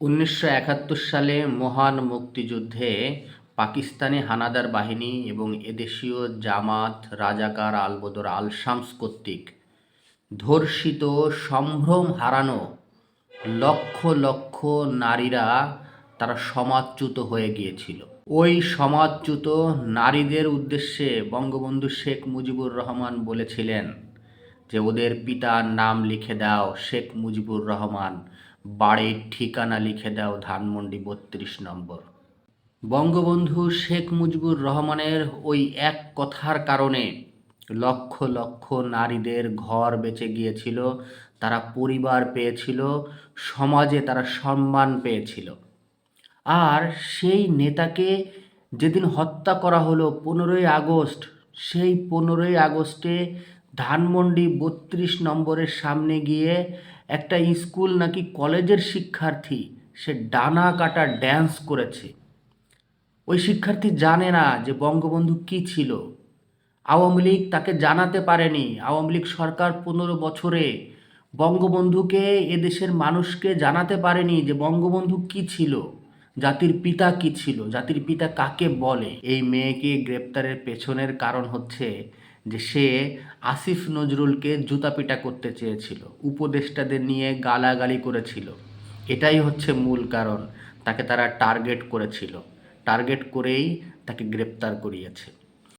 ১৯৭১ সালে মহান মুক্তিযুদ্ধে পাকিস্তানি হানাদার বাহিনী এবং এদেশীয় জামাত রাজাকার আলবদর আল শামস কর্তৃক ধর্ষিত, সম্ভ্রম হারানো লক্ষ লক্ষ নারীরা তারা সমাজচ্যুত হয়ে গিয়েছিল। ওই সমাজচ্যুত নারীদের উদ্দেশ্যে বঙ্গবন্ধু শেখ মুজিবুর রহমান বলেছিলেন যে ওদের পিতার নাম লিখে দাও শেখ মুজিবুর রহমান, বাড়ির ঠিকানা লিখে দাও ধানমন্ডি ৩২ নম্বর। বঙ্গবন্ধু শেখ মুজিবুর রহমানের ওই এক কথার কারণে লক্ষ লক্ষ নারীদের ঘর বেঁচে গিয়েছিল, তারা পরিবার পেয়েছিল, সমাজে তারা সম্মান পেয়েছিল। আর সেই নেতাকে যেদিন হত্যা করা হলো ১৫ই আগস্ট, সেই ১৫ই আগস্টে ধানমন্ডি ৩২ নম্বরের সামনে গিয়ে একটা স্কুল নাকি কলেজের শিক্ষার্থী সে ডানা কাটা ড্যান্স করেছে। ওই শিক্ষার্থী জানে না যে বঙ্গবন্ধু কী ছিল। আওয়ামী লীগ তাকে জানাতে পারেনি। আওয়ামী লীগ সরকার ১৫ বছরে বঙ্গবন্ধুকে এদেশের মানুষকে জানাতে পারেনি যে বঙ্গবন্ধু কী ছিল, জাতির পিতা কী ছিল, জাতির পিতা কাকে বলে। এই মেয়েকে গ্রেপ্তারের পেছনের কারণ হচ্ছে যে সে আসিফ নজরুলকে জুতাপিটা করতে চেয়েছিল, উপদেষ্টাদের নিয়ে গালাগালি করেছিল। এটাই হচ্ছে মূল কারণ। তাকে তারা টার্গেট করেছিল, টার্গেট করেই তাকে গ্রেপ্তার করিয়েছে।